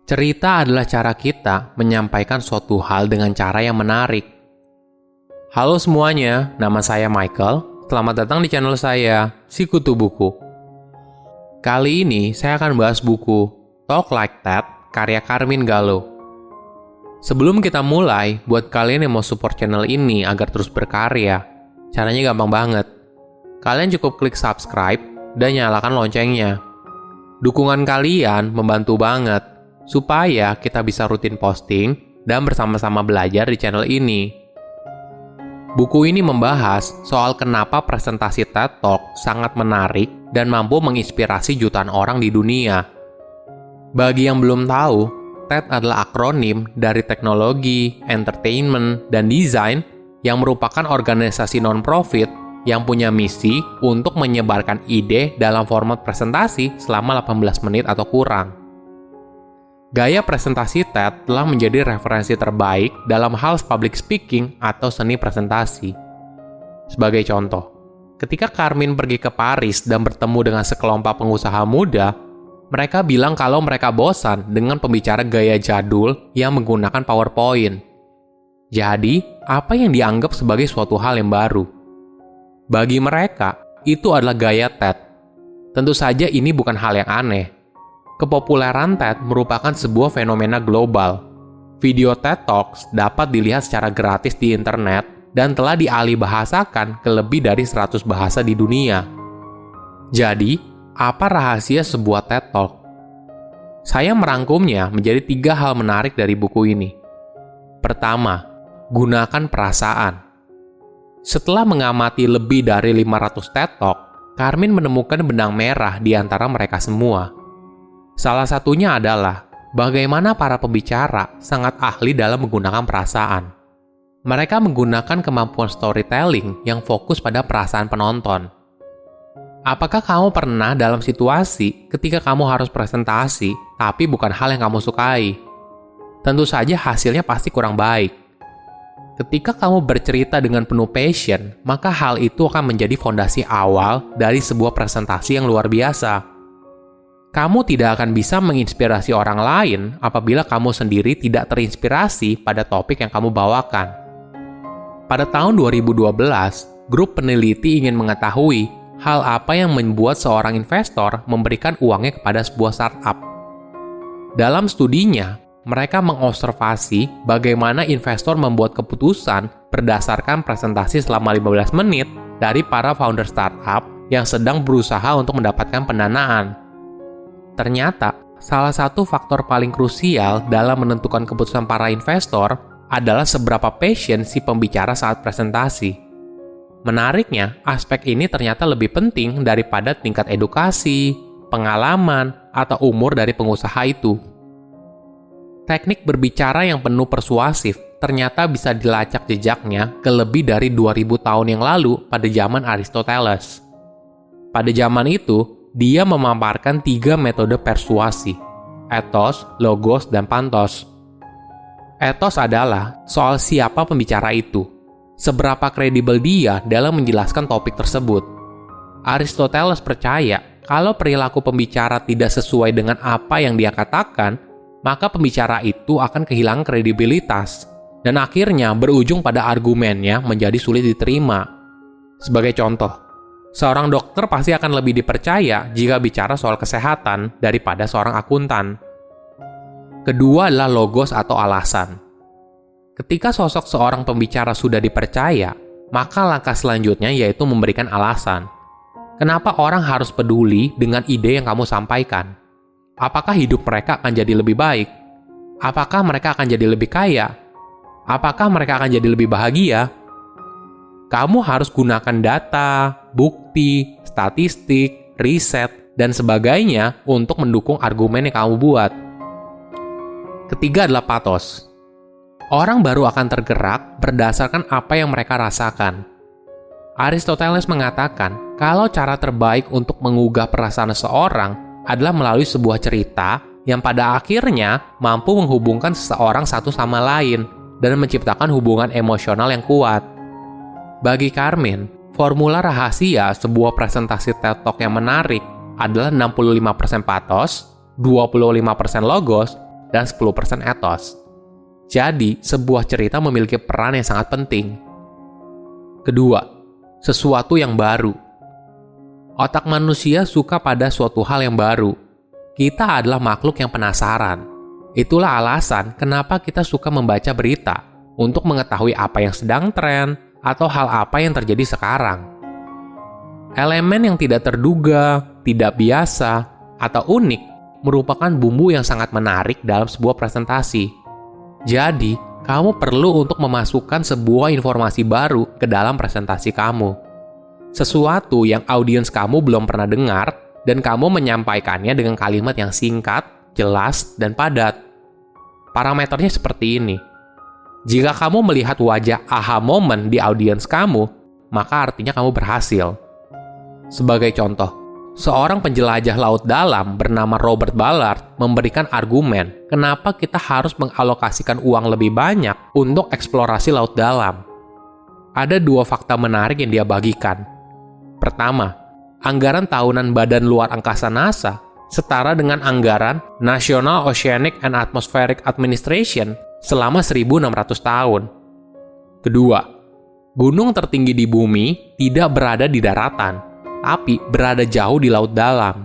Cerita adalah cara kita menyampaikan suatu hal dengan cara yang menarik. Halo semuanya, nama saya Michael. Selamat datang di channel saya, Sikutu Buku. Kali ini saya akan bahas buku Talk Like That, karya Carmine Gallo. Sebelum kita mulai, buat kalian yang mau support channel ini agar terus berkarya, caranya gampang banget. Kalian cukup klik subscribe dan nyalakan loncengnya. Dukungan kalian membantu banget supaya kita bisa rutin posting dan bersama-sama belajar di channel ini. Buku ini membahas soal kenapa presentasi TED Talk sangat menarik dan mampu menginspirasi jutaan orang di dunia. Bagi yang belum tahu, TED adalah akronim dari teknologi, entertainment, dan desain yang merupakan organisasi non-profit yang punya misi untuk menyebarkan ide dalam format presentasi selama 18 menit atau kurang. Gaya presentasi TED telah menjadi referensi terbaik dalam hal public speaking atau seni presentasi. Sebagai contoh, ketika Carmine pergi ke Paris dan bertemu dengan sekelompok pengusaha muda, mereka bilang kalau mereka bosan dengan pembicara gaya jadul yang menggunakan PowerPoint. Jadi, apa yang dianggap sebagai suatu hal yang baru? Bagi mereka, itu adalah gaya TED. Tentu saja ini bukan hal yang aneh. Kepopuleran TED merupakan sebuah fenomena global. Video TED Talks dapat dilihat secara gratis di internet dan telah dialihbahasakan ke lebih dari 100 bahasa di dunia. Jadi, apa rahasia sebuah TED Talk? Saya merangkumnya menjadi 3 hal menarik dari buku ini. Pertama, gunakan perasaan. Setelah mengamati lebih dari 500 TED Talk, Carmine menemukan benang merah di antara mereka semua. Salah satunya adalah bagaimana para pembicara sangat ahli dalam menggunakan perasaan. Mereka menggunakan kemampuan storytelling yang fokus pada perasaan penonton. Apakah kamu pernah dalam situasi ketika kamu harus presentasi, tapi bukan hal yang kamu sukai? Tentu saja hasilnya pasti kurang baik. Ketika kamu bercerita dengan penuh passion, maka hal itu akan menjadi fondasi awal dari sebuah presentasi yang luar biasa. Kamu tidak akan bisa menginspirasi orang lain apabila kamu sendiri tidak terinspirasi pada topik yang kamu bawakan. Pada tahun 2012, grup peneliti ingin mengetahui hal apa yang membuat seorang investor memberikan uangnya kepada sebuah startup. Dalam studinya, mereka mengobservasi bagaimana investor membuat keputusan berdasarkan presentasi selama 15 menit dari para founder startup yang sedang berusaha untuk mendapatkan pendanaan. Ternyata, salah satu faktor paling krusial dalam menentukan keputusan para investor adalah seberapa passion si pembicara saat presentasi. Menariknya, aspek ini ternyata lebih penting daripada tingkat edukasi, pengalaman, atau umur dari pengusaha itu. Teknik berbicara yang penuh persuasif ternyata bisa dilacak jejaknya ke lebih dari 2000 tahun yang lalu pada zaman Aristoteles. Pada zaman itu, dia memaparkan 3 metode persuasi, ethos, logos, dan pantos. Ethos adalah soal siapa pembicara itu, seberapa kredibel dia dalam menjelaskan topik tersebut. Aristoteles percaya kalau perilaku pembicara tidak sesuai dengan apa yang dia katakan, maka pembicara itu akan kehilangan kredibilitas, dan akhirnya berujung pada argumennya menjadi sulit diterima. Sebagai contoh, seorang dokter pasti akan lebih dipercaya jika bicara soal kesehatan daripada seorang akuntan. Kedua adalah logos atau alasan. Ketika sosok seorang pembicara sudah dipercaya, maka langkah selanjutnya yaitu memberikan alasan. Kenapa orang harus peduli dengan ide yang kamu sampaikan? Apakah hidup mereka akan jadi lebih baik? Apakah mereka akan jadi lebih kaya? Apakah mereka akan jadi lebih bahagia? Kamu harus gunakan data, bukti, statistik, riset, dan sebagainya untuk mendukung argumen yang kamu buat. Ketiga adalah pathos. Orang baru akan tergerak berdasarkan apa yang mereka rasakan. Aristoteles mengatakan kalau cara terbaik untuk menggugah perasaan seseorang adalah melalui sebuah cerita yang pada akhirnya mampu menghubungkan seseorang satu sama lain dan menciptakan hubungan emosional yang kuat. Bagi Carmine, formula rahasia sebuah presentasi TED Talk yang menarik adalah 65% pathos, 25% logos, dan 10% ethos. Jadi, sebuah cerita memiliki peran yang sangat penting. Kedua, sesuatu yang baru. Otak manusia suka pada suatu hal yang baru. Kita adalah makhluk yang penasaran. Itulah alasan kenapa kita suka membaca berita, untuk mengetahui apa yang sedang tren atau hal apa yang terjadi sekarang. Elemen yang tidak terduga, tidak biasa, atau unik merupakan bumbu yang sangat menarik dalam sebuah presentasi. Jadi, kamu perlu untuk memasukkan sebuah informasi baru ke dalam presentasi kamu. Sesuatu yang audiens kamu belum pernah dengar, dan kamu menyampaikannya dengan kalimat yang singkat, jelas, dan padat. Parameternya seperti ini. Jika kamu melihat wajah aha moment di audiens kamu, maka artinya kamu berhasil. Sebagai contoh, seorang penjelajah laut dalam bernama Robert Ballard memberikan argumen kenapa kita harus mengalokasikan uang lebih banyak untuk eksplorasi laut dalam. Ada 2 fakta menarik yang dia bagikan. Pertama, anggaran tahunan Badan Luar Angkasa NASA setara dengan anggaran National Oceanic and Atmospheric Administration selama 1.600 tahun. Kedua, gunung tertinggi di bumi tidak berada di daratan, tapi berada jauh di laut dalam.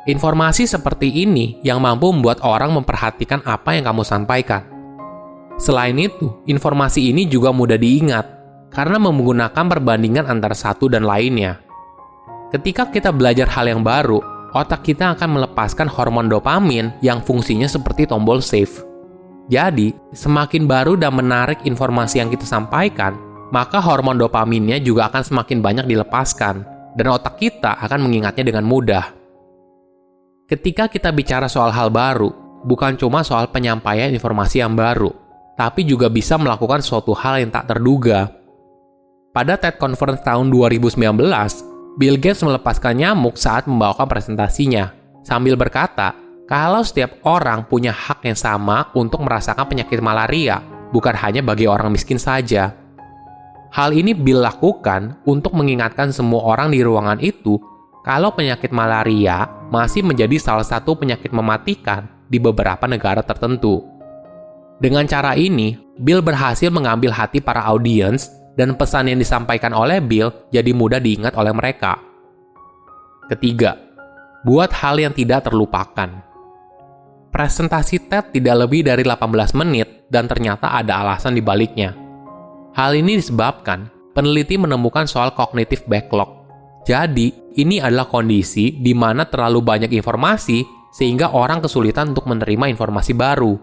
Informasi seperti ini yang mampu membuat orang memperhatikan apa yang kamu sampaikan. Selain itu, informasi ini juga mudah diingat karena menggunakan perbandingan antara satu dan lainnya. Ketika kita belajar hal yang baru, otak kita akan melepaskan hormon dopamin yang fungsinya seperti tombol save. Jadi, semakin baru dan menarik informasi yang kita sampaikan, maka hormon dopaminnya juga akan semakin banyak dilepaskan, dan otak kita akan mengingatnya dengan mudah. Ketika kita bicara soal hal baru, bukan cuma soal penyampaian informasi yang baru, tapi juga bisa melakukan suatu hal yang tak terduga. Pada TED Conference tahun 2019, Bill Gates melepaskan nyamuk saat membawakan presentasinya, sambil berkata, kalau setiap orang punya hak yang sama untuk merasakan penyakit malaria, bukan hanya bagi orang miskin saja. Hal ini Bill lakukan untuk mengingatkan semua orang di ruangan itu kalau penyakit malaria masih menjadi salah satu penyakit mematikan di beberapa negara tertentu. Dengan cara ini, Bill berhasil mengambil hati para audiens dan pesan yang disampaikan oleh Bill jadi mudah diingat oleh mereka. Ketiga, buat hal yang tidak terlupakan. Presentasi TED tidak lebih dari 18 menit dan ternyata ada alasan di baliknya. Hal ini disebabkan peneliti menemukan soal cognitive backlog. Jadi, ini adalah kondisi di mana terlalu banyak informasi sehingga orang kesulitan untuk menerima informasi baru.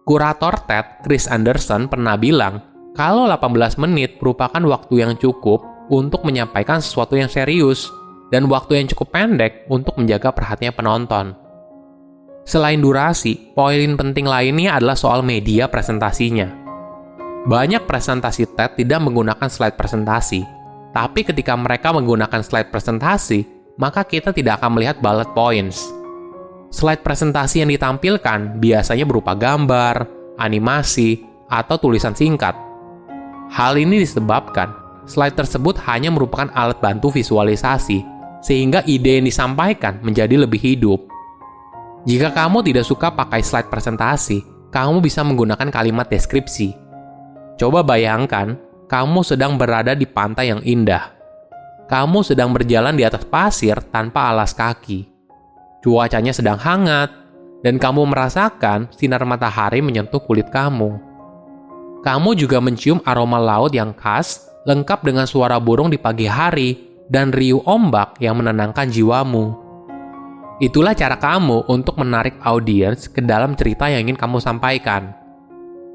Kurator TED, Chris Anderson, pernah bilang kalau 18 menit merupakan waktu yang cukup untuk menyampaikan sesuatu yang serius dan waktu yang cukup pendek untuk menjaga perhatian penonton. Selain durasi, poin penting lainnya adalah soal media presentasinya. Banyak presentasi TED tidak menggunakan slide presentasi, tapi ketika mereka menggunakan slide presentasi, maka kita tidak akan melihat bullet points. Slide presentasi yang ditampilkan biasanya berupa gambar, animasi, atau tulisan singkat. Hal ini disebabkan slide tersebut hanya merupakan alat bantu visualisasi, sehingga ide yang disampaikan menjadi lebih hidup. Jika kamu tidak suka pakai slide presentasi, kamu bisa menggunakan kalimat deskripsi. Coba bayangkan, kamu sedang berada di pantai yang indah. Kamu sedang berjalan di atas pasir tanpa alas kaki. Cuacanya sedang hangat, dan kamu merasakan sinar matahari menyentuh kulit kamu. Kamu juga mencium aroma laut yang khas, lengkap dengan suara burung di pagi hari, dan riuh ombak yang menenangkan jiwamu. Itulah cara kamu untuk menarik audiens ke dalam cerita yang ingin kamu sampaikan.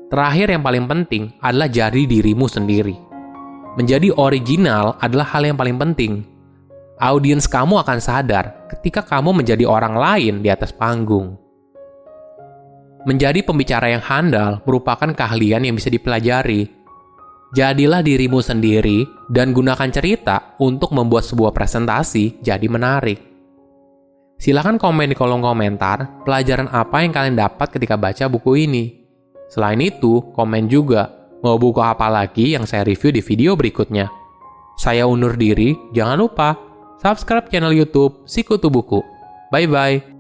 Terakhir yang paling penting adalah jadi dirimu sendiri. Menjadi original adalah hal yang paling penting. Audiens kamu akan sadar ketika kamu menjadi orang lain di atas panggung. Menjadi pembicara yang handal merupakan keahlian yang bisa dipelajari. Jadilah dirimu sendiri dan gunakan cerita untuk membuat sebuah presentasi jadi menarik. Silahkan komen di kolom komentar pelajaran apa yang kalian dapat ketika baca buku ini. Selain itu, komen juga mau buku apa lagi yang saya review di video berikutnya. Saya undur diri, jangan lupa subscribe channel YouTube Sikutu Buku. Bye-bye.